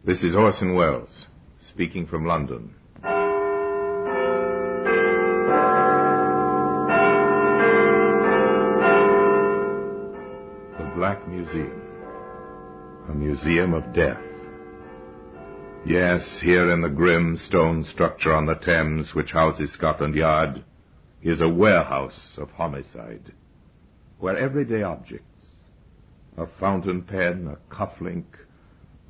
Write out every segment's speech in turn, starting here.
This is Orson Welles, speaking from London. The Black Museum. A museum of death. Yes, here in the grim stone structure on the Thames which houses Scotland Yard is a warehouse of homicide, where everyday objects, a fountain pen, a cufflink,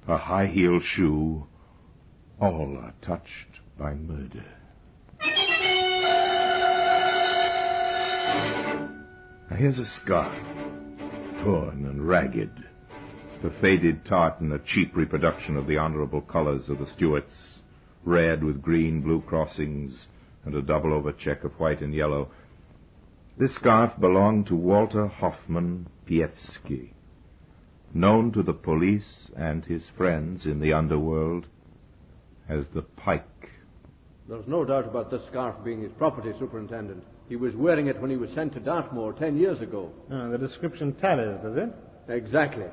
a high-heeled shoe, all are touched by murder. Now here's a scarf, torn and ragged. The faded tartan, a cheap reproduction of the honorable colors of the Stuarts, red with green, blue crossings, and a double-over check of white and yellow. This scarf belonged to Walter Hoffman Piewski, known to the police and his friends in the underworld as the Pike. There's no doubt about this scarf being his property, Superintendent. He was wearing it when he was sent to Dartmoor 10 years ago. The description tallies, does it? Exactly.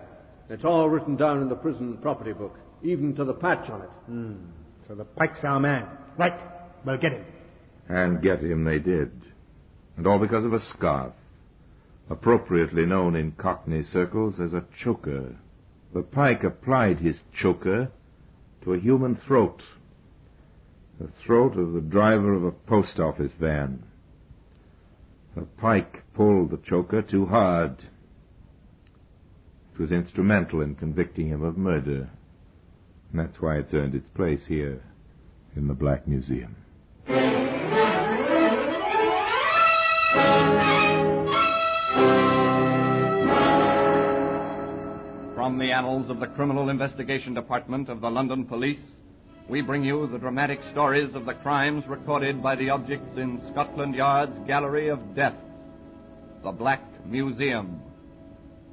It's all written down in the prison property book, even to the patch on it. So the Pike's our man. Right. We'll get him. And get him they did. And all because of a scarf, appropriately known in Cockney circles as a choker. The Pike applied his choker to a human throat, the throat of the driver of a post office van. The Pike pulled the choker too hard. It was instrumental in convicting him of murder, and that's why it's earned its place here in the Black Museum. From the annals of the Criminal Investigation Department of the London Police, we bring you the dramatic stories of the crimes recorded by the objects in Scotland Yard's Gallery of Death, the Black Museum.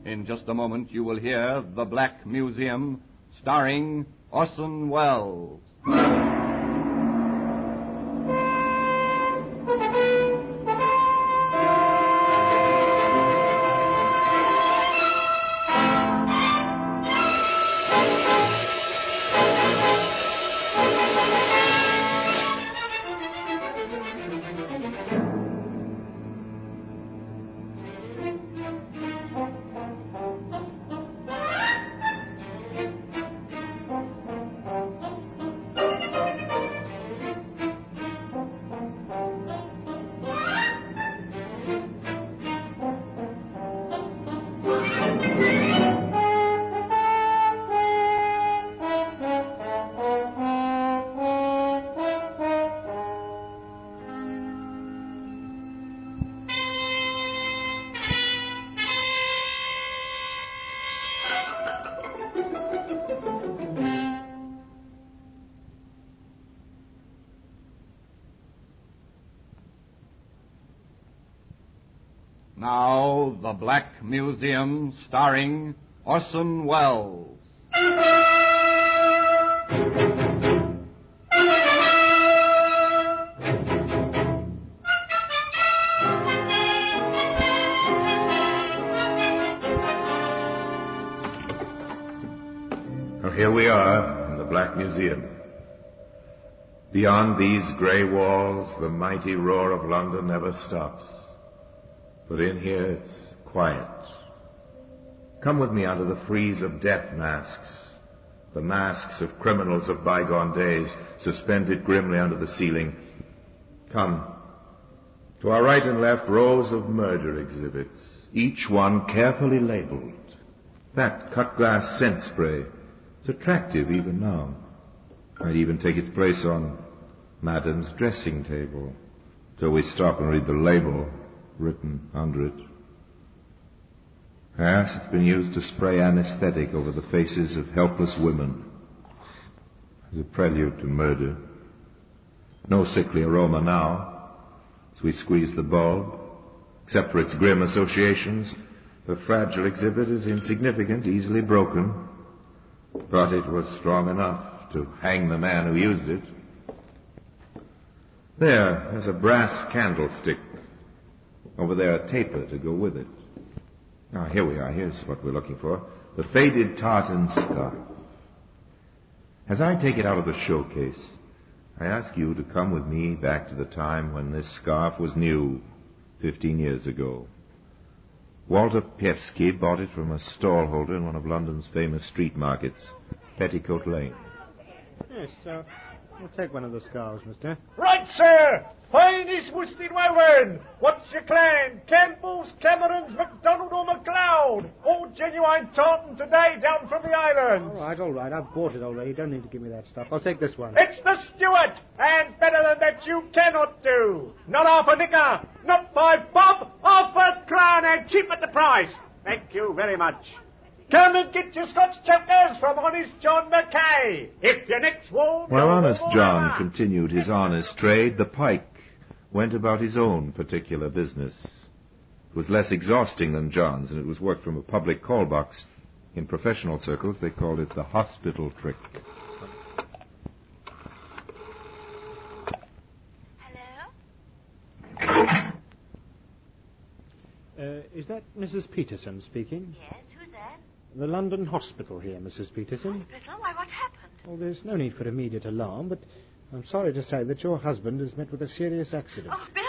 In just a moment, you will hear The Black Museum, starring Orson Welles. Now, The Black Museum, starring Orson Welles. Well, here we are in the Black Museum. Beyond these gray walls, the mighty roar of London never stops. But in here, it's quiet. Come with me under the frieze of death masks, the masks of criminals of bygone days, suspended grimly under the ceiling. Come. To our right and left, rows of murder exhibits, each one carefully labeled. That cut-glass scent spray is attractive even now. Might even take its place on Madame's dressing table, till we stop and read the label written under it. Yes, it's been used to spray anesthetic over the faces of helpless women as a prelude to murder. No sickly aroma now as we squeeze the bulb. Except for its grim associations, the fragile exhibit is insignificant, easily broken. But it was strong enough to hang the man who used it. There's a brass candlestick. Over there, a taper to go with it. Now, here we are. Here's what we're looking for. The faded tartan scarf. As I take it out of the showcase, I ask you to come with me back to the time when this scarf was new, 15 years ago. Walter Pievsky bought it from a stallholder in one of London's famous street markets, Petticoat Lane. Yes, we'll take one of the scarves, mister. Right, sir. Finest worsted woven. What's your clan? Campbell's, Cameron's, MacDonald or MacLeod? All genuine tartan today down from the islands. All right. I've bought it already. Don't need to give me that stuff. I'll take this one. It's the Stuart, and better than that you cannot do. Not half a nicker, not 5 bob, half a crown, and cheap at the price. Thank you very much. Come and get your Scotch chokers from Honest John Mackay. If your neck's warm... While Honest John continued his honest trade, the pike went about his own particular business. It was less exhausting than John's, and it was work from a public call box. In professional circles, they called it the hospital trick. Hello? Is that Mrs. Peterson speaking? Yes, who's that? The London Hospital here, Mrs. Peterson. Hospital? Why, what's happened? Oh, there's no need for immediate alarm, but I'm sorry to say that your husband has met with a serious accident. Oh, Bill?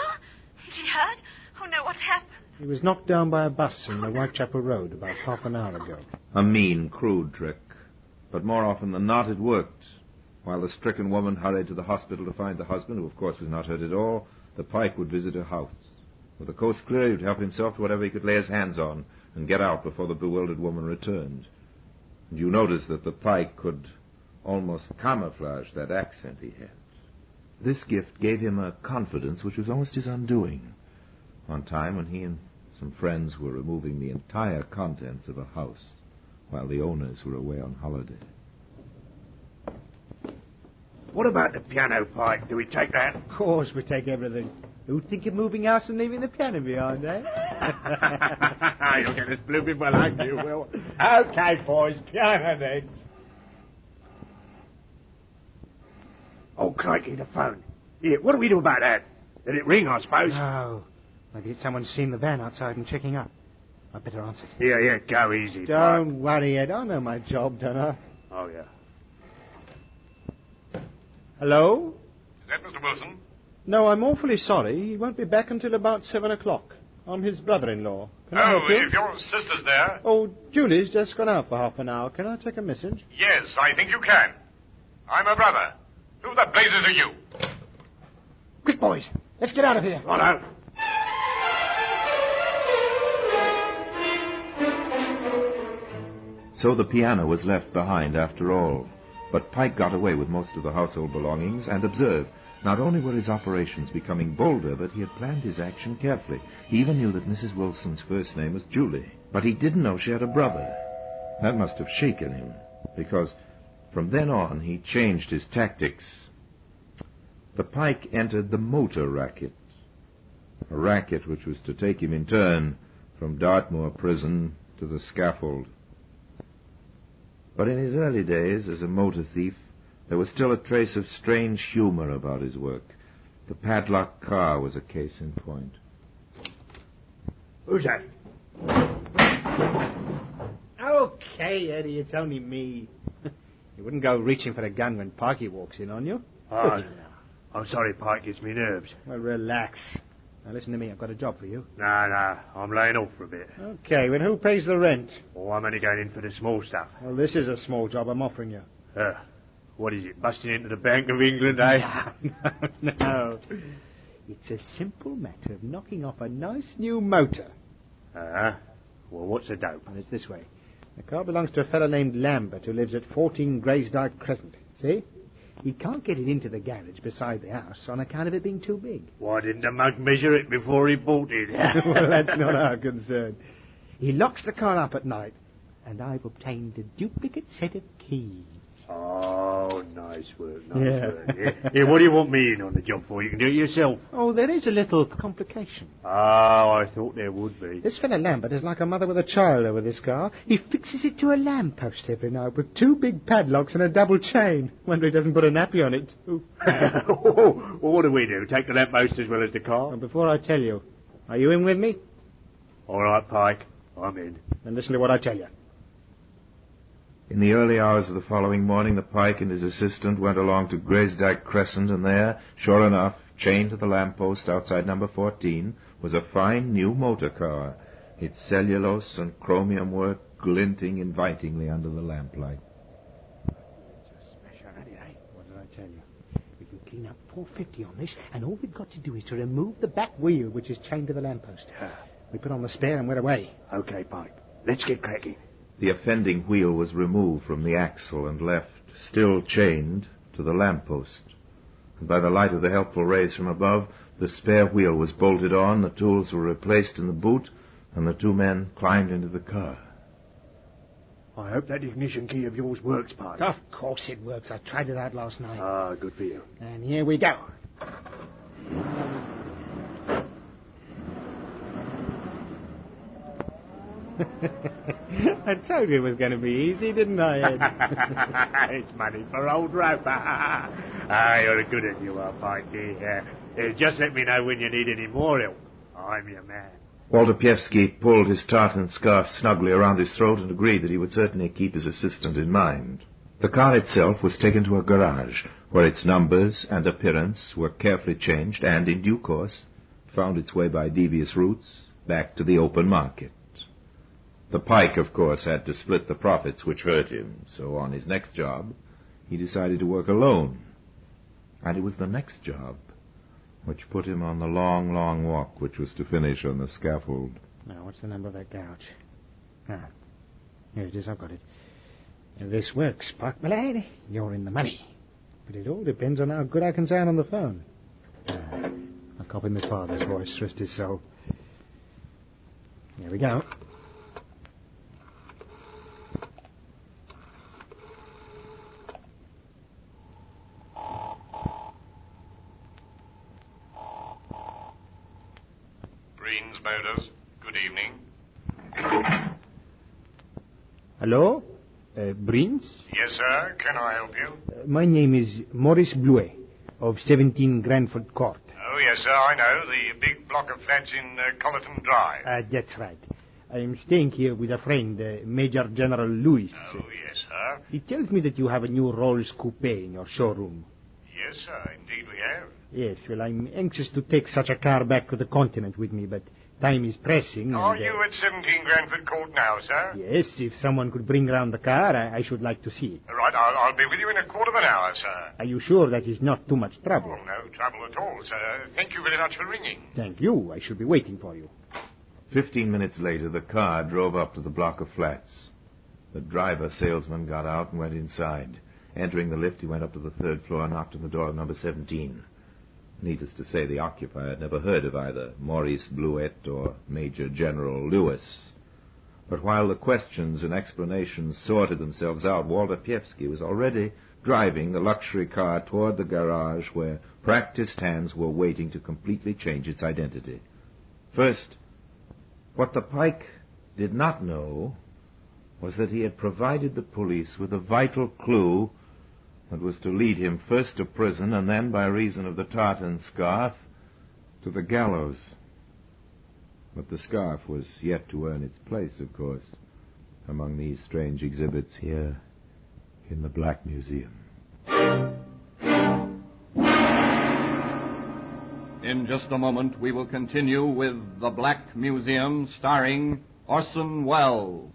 Is he hurt? Oh, no, what's happened? He was knocked down by a bus in the Whitechapel Road about half an hour ago. A mean, crude trick. But more often than not, it worked. While the stricken woman hurried to the hospital to find the husband, who of course was not hurt at all, the pike would visit her house. With the coast clear, he would help himself to whatever he could lay his hands on and get out before the bewildered woman returned. And you notice that the pike could almost camouflage that accent he had. This gift gave him a confidence which was almost his undoing. One time when he and some friends were removing the entire contents of a house while the owners were away on holiday. What about the piano, Pike? Do we take that? Of course we take everything. Who'd think of moving house and leaving the piano behind, eh? You'll get this blooming well hung, you will. Okay, boys, piano next. Oh, crikey, the phone. Here, what do we do about that? Let it ring, I suppose. No. Maybe someone's seen the van outside and checking up. I'd better answer it. Yeah, go easy, Don't worry, Ed. I know my job, don't I? Oh, yeah. Hello? Is that Mr. Wilson? No, I'm awfully sorry. He won't be back until about 7 o'clock. I'm his brother-in-law. Can I help you? If your sister's there... Oh, Julie's just gone out for half an hour. Can I take a message? Yes, I think you can. I'm her brother. Who the blazes are you? Quick, boys. Let's get out of here. Righto. So the piano was left behind after all. But Pike got away with most of the household belongings and observed. Not only were his operations becoming bolder, but he had planned his action carefully. He even knew that Mrs. Wilson's first name was Julie. But he didn't know she had a brother. That must have shaken him, because from then on he changed his tactics. The Pike entered the motor racket, a racket which was to take him in turn from Dartmoor prison to the scaffold. But in his early days as a motor thief, there was still a trace of strange humor about his work. The padlocked car was a case in point. Who's that? Okay, Eddie, it's only me. You wouldn't go reaching for a gun when Parky walks in on you. Oh, I'm sorry, Pike. Gets me nerves. Well, relax. Now, listen to me. I've got a job for you. No, I'm laying off for a bit. Okay, well, who pays the rent? Oh, I'm only going in for the small stuff. Well, this is a small job I'm offering you. What is it, busting into the Bank of England, eh? No. It's a simple matter of knocking off a nice new motor. Well, what's the dope? And it's this way. The car belongs to a fellow named Lambert who lives at 14 Graysdyke Crescent. See? He can't get it into the garage beside the house on account of it being too big. Why didn't the mug measure it before he bought it? Well, that's not our concern. He locks the car up at night, and I've obtained a duplicate set of keys. Oh, nice work, work. Yeah, what do you want me in on the job for? You can do it yourself. Oh, there is a little complication. Oh, I thought there would be. This fellow Lambert is like a mother with a child over this car. He fixes it to a lamppost every night with 2 big padlocks and a double chain. Wonder he doesn't put a nappy on it, too. Well, what do we do? Take the lamppost as well as the car? And before I tell you, are you in with me? All right, Pike. I'm in. Then listen to what I tell you. In the early hours of the following morning, the pike and his assistant went along to Graysdyke Crescent, and there, sure enough, chained to the lamppost outside number 14, was a fine new motor car, its cellulose and chromium work glinting invitingly under the lamplight. What did I tell you? We can clean up $450 on this, and all we've got to do is to remove the back wheel, which is chained to the lamppost. We put on the spare and we're away. Okay, Pike. Let's get cracking. The offending wheel was removed from the axle and left, still chained, to the lamppost. And by the light of the helpful rays from above, the spare wheel was bolted on, the tools were replaced in the boot, and the two men climbed into the car. I hope that ignition key of yours works, Pike. Of course it works. I tried it out last night. Ah, good for you. And here we go. I told you it was going to be easy, didn't I, Ed? It's money for old rope. You're a good one, you are, Pikey. Just let me know when you need any more help. I'm your man. Walter Pievsky pulled his tartan scarf snugly around his throat and agreed that he would certainly keep his assistant in mind. The car itself was taken to a garage, where its numbers and appearance were carefully changed and, in due course, found its way by devious routes back to the open market. The pike, of course, had to split the profits which hurt him, so on his next job, he decided to work alone. And it was the next job which put him on the long, long walk which was to finish on the scaffold. Now, what's the number of that gouge? Ah, here it is, I've got it. If this works, Park Malade, you're in the money. But it all depends on how good I can sound on the phone. I'll copy my father's voice, rest his soul. Here we go. Green's Motors, good evening. Hello? Brins? Yes, sir. Can I help you? My name is Maurice Blouet of 17 Granford Court. Oh, yes, sir, I know. The big block of flats in Collerton Drive. That's right. I am staying here with a friend, Major General Lewis. Oh, yes, sir. He tells me that you have a new Rolls Coupe in your showroom. Yes, sir, indeed we have. Yes, well, I'm anxious to take such a car back to the continent with me, but time is pressing. Are and, you at 17 Granford Court now, sir? Yes, if someone could bring round the car, I should like to see it. Right, I'll be with you in a quarter of an hour, sir. Are you sure that is not too much trouble? Oh, no trouble at all, sir. Thank you very much for ringing. Thank you. I should be waiting for you. 15 minutes later, the car drove up to the block of flats. The driver salesman got out and went inside. Entering the lift, he went up to the third floor and knocked on the door of number 17. Needless to say, the occupier had never heard of either Maurice Blouet or Major General Lewis. But while the questions and explanations sorted themselves out, Walter Pievsky was already driving the luxury car toward the garage where practiced hands were waiting to completely change its identity. First, what the pike did not know was that he had provided the police with a vital clue that was to lead him first to prison and then, by reason of the tartan scarf, to the gallows. But the scarf was yet to earn its place, of course, among these strange exhibits here in the Black Museum. In just a moment, we will continue with The Black Museum, starring Orson Welles.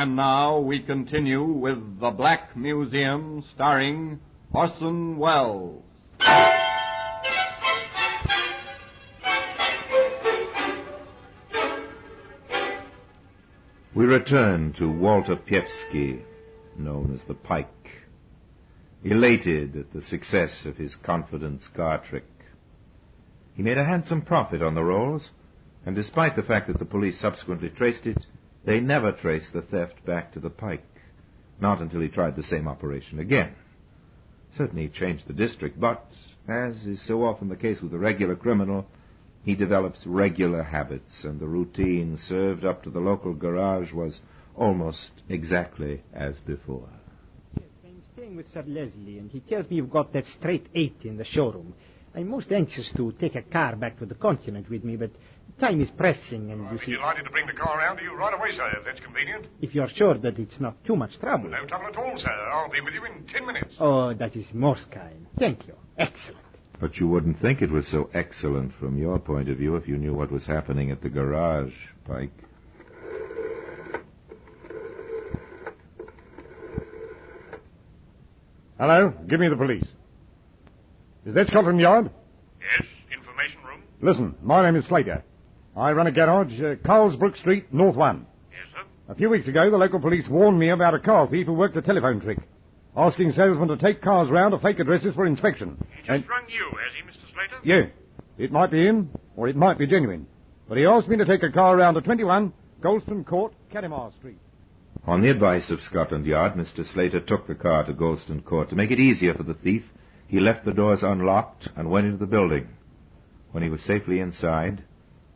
And now we continue with The Black Museum, starring Orson Welles. We return to Walter Piewski, known as the Pike, elated at the success of his confident scar trick. He made a handsome profit on the rolls, and despite the fact that the police subsequently traced it, they never traced the theft back to the Pike, not until he tried the same operation again. Certainly he changed the district, but, as is so often the case with a regular criminal, he develops regular habits, and the routine served up to the local garage was almost exactly as before. Yes, I'm staying with Sir Leslie, and he tells me you've got that straight 8 in the showroom. I'm most anxious to take a car back to the continent with me, but time is pressing, and I'll be delighted to bring the car round to you right away, sir, if that's convenient. if you're sure that it's not too much trouble. No trouble at all, sir. I'll be with you in 10 minutes. Oh, that is most kind. Thank you. Excellent. But you wouldn't think it was so excellent from your point of view if you knew what was happening at the garage, Pike. Hello, give me the police. Is that Scotland Yard? Yes, information room. Listen, my name is Slater. I run a garage, Carlsbrook Street, North 1. Yes, sir. A few weeks ago, the local police warned me about a car thief who worked a telephone trick, asking salesmen to take cars round to fake addresses for inspection. He just rung you, has he, Mr. Slater? Yeah, it might be him, or it might be genuine. But he asked me to take a car round to 21 Golston Court, Catamar Street. On the advice of Scotland Yard, Mr. Slater took the car to Golston Court. To make it easier for the thief, he left the doors unlocked and went into the building. When he was safely inside,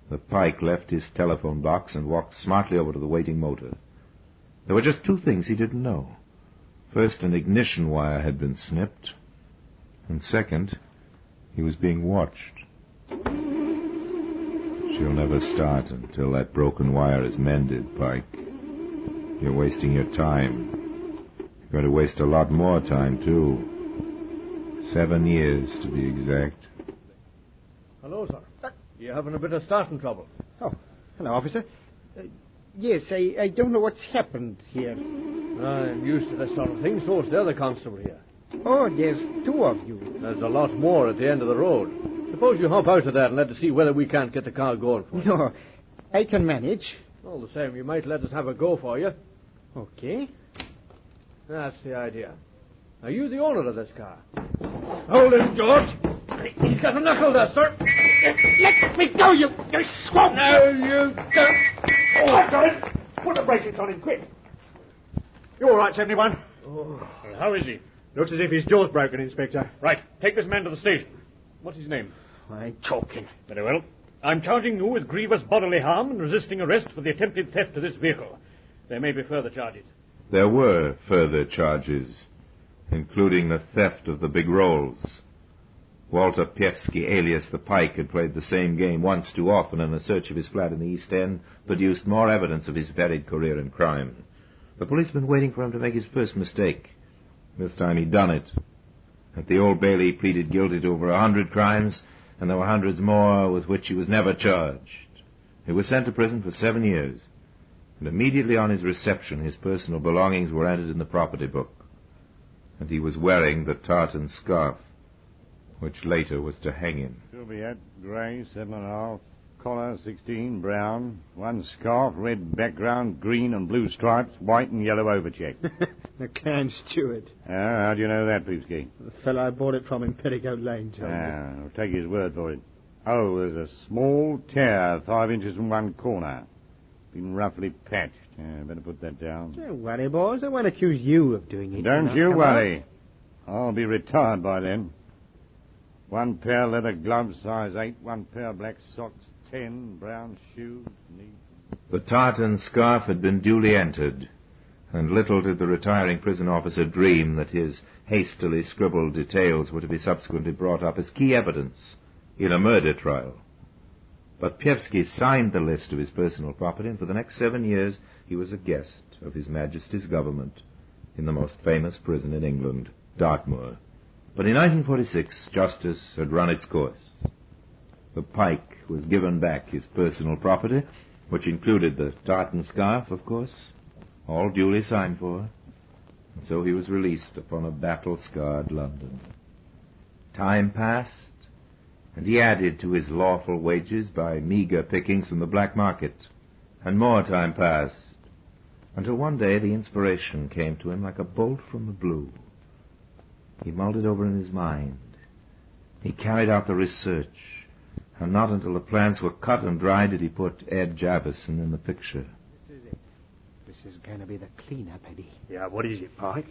the Pike left his telephone box and walked smartly over to the waiting motor. There were just 2 things he didn't know. First, an ignition wire had been snipped, and second, he was being watched. She'll never start until that broken wire is mended, Pike. You're wasting your time. You're going to waste a lot more time, too. 7 years, to be exact. Hello, sir. You having a bit of starting trouble? Oh, hello, officer. Yes, I don't know what's happened here. I'm used to this sort of thing, so is the other constable here. Oh, there's 2 of you. There's a lot more at the end of the road. Suppose you hop out of that and let us see whether we can't get the car going for you. No, I can manage. All the same, you might let us have a go for you. Okay. That's the idea. Are you the owner of this car? Hold him, George. He's got a knuckle duster. Let me go, you swamp! No, you don't. Oh, I've got it. Put the bracelets on him, quick. You all right, 71? Oh. How is he? Looks as if his jaw's broken, Inspector. Right. Take this man to the station. What's his name? I'm choking. Very well. I'm charging you with grievous bodily harm and resisting arrest for the attempted theft of this vehicle. There may be further charges. There were further charges, including the theft of the big rolls. Walter Piewski, alias the Pike, had played the same game once too often, and a search of his flat in the East End produced more evidence of his varied career in crime. The police had been waiting for him to make his first mistake. This time he'd done it. At the Old Bailey, he pleaded guilty to over 100 crimes, and there were hundreds more with which he was never charged. He was sent to prison for 7 years, and immediately on his reception, his personal belongings were entered in the property book, and he was wearing the tartan scarf, which later was to hang him. Juliet, grey, 7.5. Collar, 16, brown. 1 scarf, red background, green and blue stripes, white and yellow overcheck. The Clan Steward. How do you know that, Peevski? The fellow I bought it from in Petticoat Lane told me. I'll take his word for it. Oh, there's a small tear, 5 inches from one corner. Been roughly patched. Better put that down. Don't worry, boys. I won't accuse you of doing it. Don't you worry. I'll be retired by then. 1 pair leather gloves, size 8. 1 pair black socks, 10. Brown shoes, neat. The tartan scarf had been duly entered, and little did the retiring prison officer dream that his hastily scribbled details were to be subsequently brought up as key evidence in a murder trial. But Piewski signed the list of his personal property, and for the next 7 years he was a guest of His Majesty's government in the most famous prison in England, Dartmoor. But in 1946, justice had run its course. The Pike was given back his personal property, which included the tartan scarf, of course, all duly signed for, and so he was released upon a battle-scarred London. Time passed, and he added to his lawful wages by meager pickings from the black market, and more time passed, until one day the inspiration came to him like a bolt from the blue. He mulled it over in his mind. He carried out the research, and not until the plans were cut and dried did he put Ed Javison in the picture. This is it. This is going to be the clean-up, Eddie. Yeah, what is it, Pike?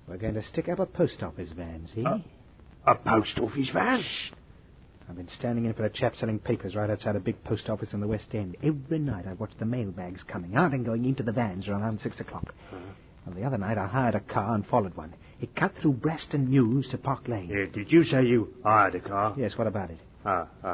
We're going to stick up a post office van, see? A post office van? Shh. I've been standing in for a chap selling papers right outside a big post office in the West End. Every night I watched the mailbags coming out and going into the vans around 6 o'clock. And the other night I hired a car and followed one. It cut through Braston Mews to Park Lane. Yeah, did you say you hired a car? Yes, what about it?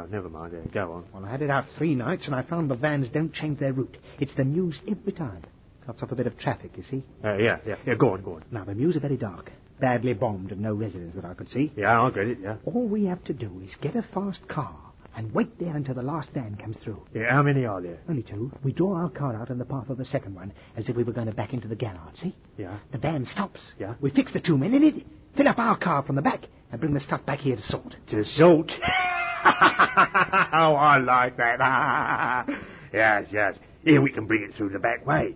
Never mind. Yeah, go on. Well, I had it out 3 nights and I found the vans don't change their route. It's the Mews every time. Cuts off a bit of traffic, you see. Yeah, go on. Now, the Mews are very dark. Badly bombed and no residents that I could see. Yeah, I'll get it, yeah. All we have to do is get a fast car and wait there until the last van comes through. Yeah, how many are there? Only 2. We draw our car out in the path of the second one, as if we were going to back into the garage, see? Yeah. The van stops. Yeah. We fix the 2 men in it, fill up our car from the back, and bring the stuff back here to sort. To salt? Oh, I like that. Yes. Here we can bring it through the back way.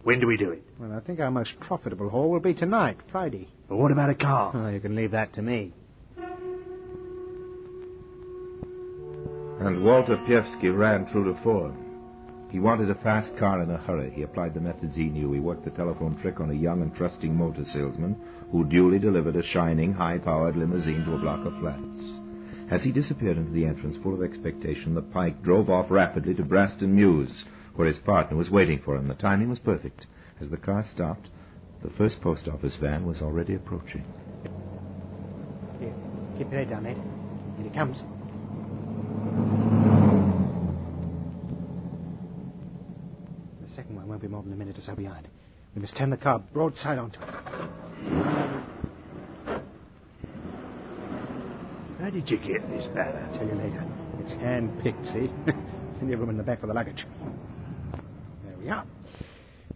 When do we do it? Well, I think our most profitable haul will be tonight, Friday. But what about a car? Oh, you can leave that to me. And Walter Pievsky ran true to form. He wanted a fast car in a hurry. He applied the methods he knew. He worked the telephone trick on a young and trusting motor salesman who duly delivered a shining, high-powered limousine to a block of flats. As he disappeared into the entrance full of expectation, the Pike drove off rapidly to Braston Mews, where his partner was waiting for him. The timing was perfect. As the car stopped, the first post office van was already approaching. Here, keep your head down, Ed. Here he comes. The second one won't be more than a minute or so behind. We must turn the car broadside onto it. How did you get this van? I'll tell you later. It's hand-picked, see? Plenty of room in the back for the luggage. There we are.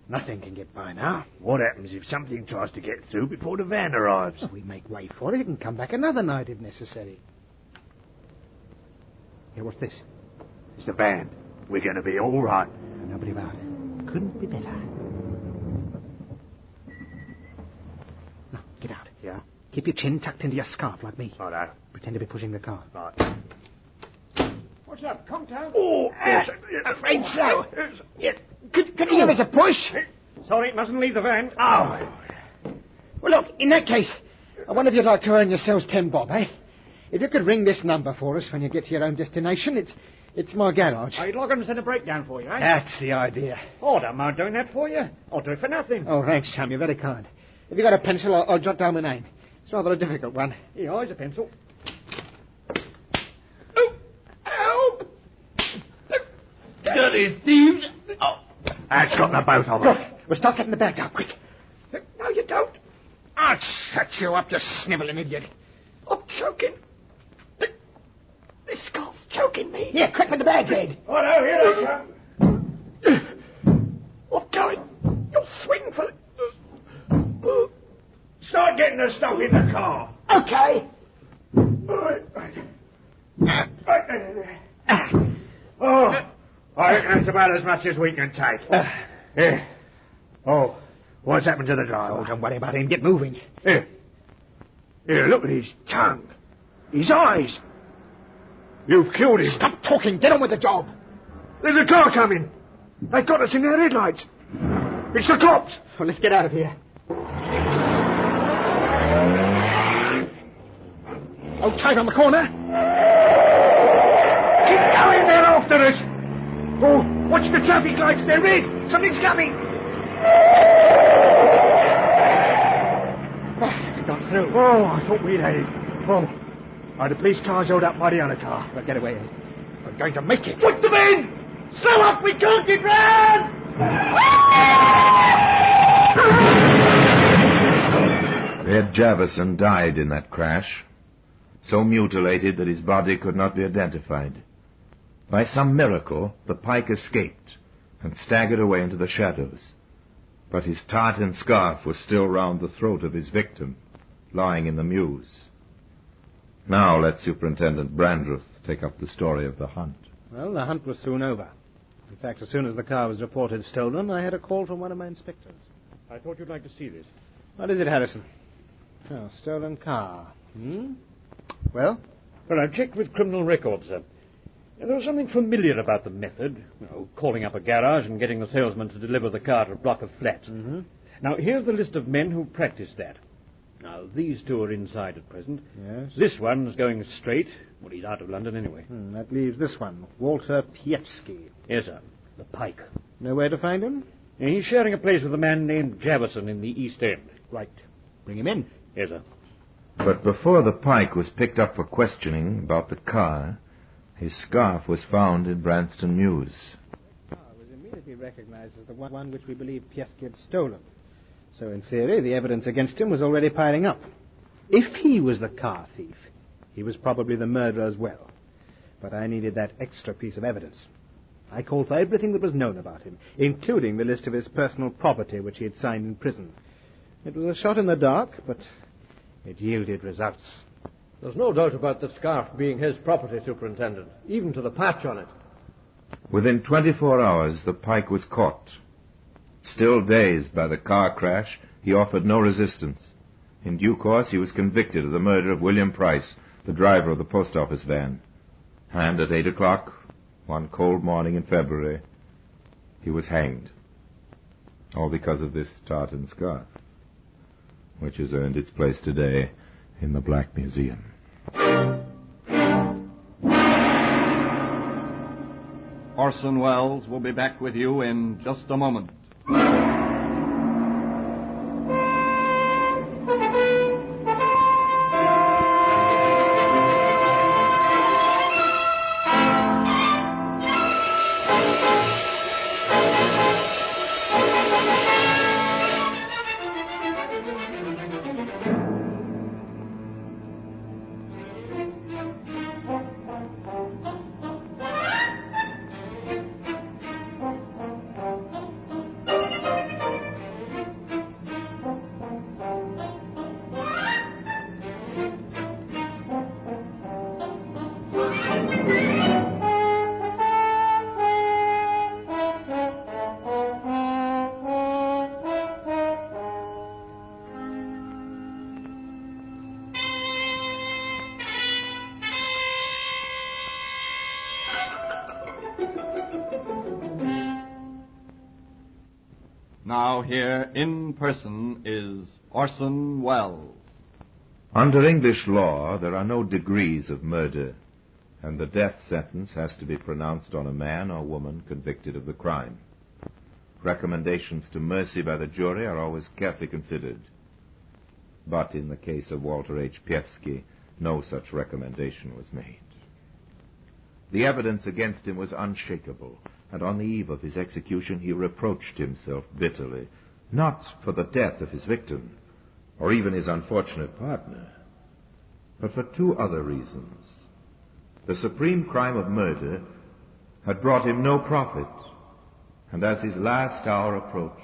Nothing can get by now. What happens if something tries to get through before the van arrives? Well, we make way for it and come back another night if necessary. Here, what's this? It's the van. We're going to be all right. Nobody about. Couldn't be better. Now, get out. Yeah? Keep your chin tucked into your scarf like me. Righto. Pretend to be pushing the car. Right. What's up, Compton? Oh, Afraid so. Yeah. Could you give us a push? Sorry, mustn't leave the van. Oh. Well, look, in that case, I wonder if you'd like to earn yourselves 10 bob, eh? If you could ring this number for us when you get to your own destination, it's my garage. I'd like 'em to send a breakdown for you, eh? That's the idea. Oh, don't mind doing that for you. I'll do it for nothing. Oh, thanks, Sam. You're very kind. If you got a pencil, I'll jot down my name. It's rather a difficult one. Here, here's a pencil. Oh, help! Dirty thieves! Oh, that's got the both of them. Look, we'll start getting the bags out, quick. No, you don't. I'll shut you up, you snivelling idiot. I'm choking. This scarf's choking me. Yeah, quick with the bags, Ed. Oh, no, here they come. I'm going. You'll swing for it. Start getting the stuff in the car. Okay. Oh, I reckon that's about as much as we can take. Here. Oh, what's happened to the driver? Oh, don't worry about him. Get moving. Here, look at his tongue. His eyes. You've killed him. Stop talking. Get on with the job. There's a car coming. They've got us in their headlights. It's the cops. Well, let's get out of here. Oh, tight on the corner. Keep going, they're after us. Oh, watch the traffic lights. They're red. Something's coming. We've gone through. Oh, I thought we'd had it. Oh, the police car's held up by the other car. Well, get away, Ed. We're going to make it. Put them in! Slow up, we can't get round! Ed Javison died in that crash, so mutilated that his body could not be identified. By some miracle, the Pike escaped and staggered away into the shadows. But his tartan scarf was still round the throat of his victim, lying in the mews. Now let Superintendent Brandreth take up the story of the hunt. Well, the hunt was soon over. In fact, as soon as the car was reported stolen, I had a call from one of my inspectors. I thought you'd like to see this. What is it, Harrison? Oh, stolen car. Well? Well, I've checked with criminal records, sir. There was something familiar about the method. Calling up a garage and getting the salesman to deliver the car to a block of flats. Mm-hmm. Now, here's the list of men who've practiced that. Now, these two are inside at present. Yes. This one's going straight. Well, he's out of London anyway. That leaves this one, Walter Pievsky. Yes, sir. The Pike. Know where to find him? Yeah, he's sharing a place with a man named Javison in the East End. Right. Bring him in. Yes, sir. But before the Pike was picked up for questioning about the car, his scarf was found in Branston Mews. The car was immediately recognized as the one which we believe Pievsky had stolen. So, in theory, the evidence against him was already piling up. If he was the car thief, he was probably the murderer as well. But I needed that extra piece of evidence. I called for everything that was known about him, including the list of his personal property which he had signed in prison. It was a shot in the dark, but it yielded results. There's no doubt about the scarf being his property, Superintendent, even to the patch on it. Within 24 hours, the Pike was caught. Still dazed by the car crash, he offered no resistance. In due course, he was convicted of the murder of William Price, the driver of the post office van. And at 8 o'clock, one cold morning in February, he was hanged. All because of this tartan scarf, which has earned its place today in the Black Museum. Orson Welles will be back with you in just a moment. Now here in person is Orson Welles. Under English law, there are no degrees of murder, and the death sentence has to be pronounced on a man or woman convicted of the crime. Recommendations to mercy by the jury are always carefully considered. But in the case of Walter H. Pievsky, no such recommendation was made. The evidence against him was unshakable, and on the eve of his execution he reproached himself bitterly, not for the death of his victim, or even his unfortunate partner, but for two other reasons. The supreme crime of murder had brought him no profit, and as his last hour approached,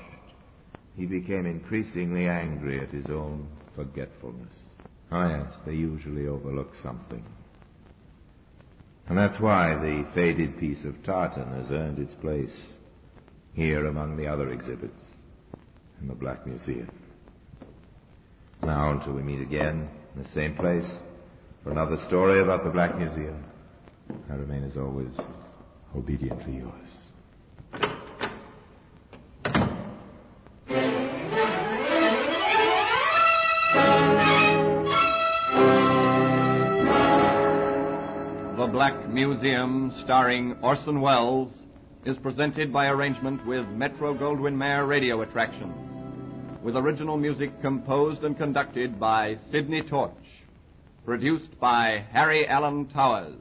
he became increasingly angry at his own forgetfulness. Oh yes, they usually overlook something. And that's why the faded piece of tartan has earned its place here among the other exhibits in the Black Museum. Now, until we meet again in the same place for another story about the Black Museum, I remain, as always, obediently yours. The Black Museum, starring Orson Welles, is presented by arrangement with Metro-Goldwyn-Mayer Radio Attractions, with original music composed and conducted by Sidney Torch, produced by Harry Allen Towers.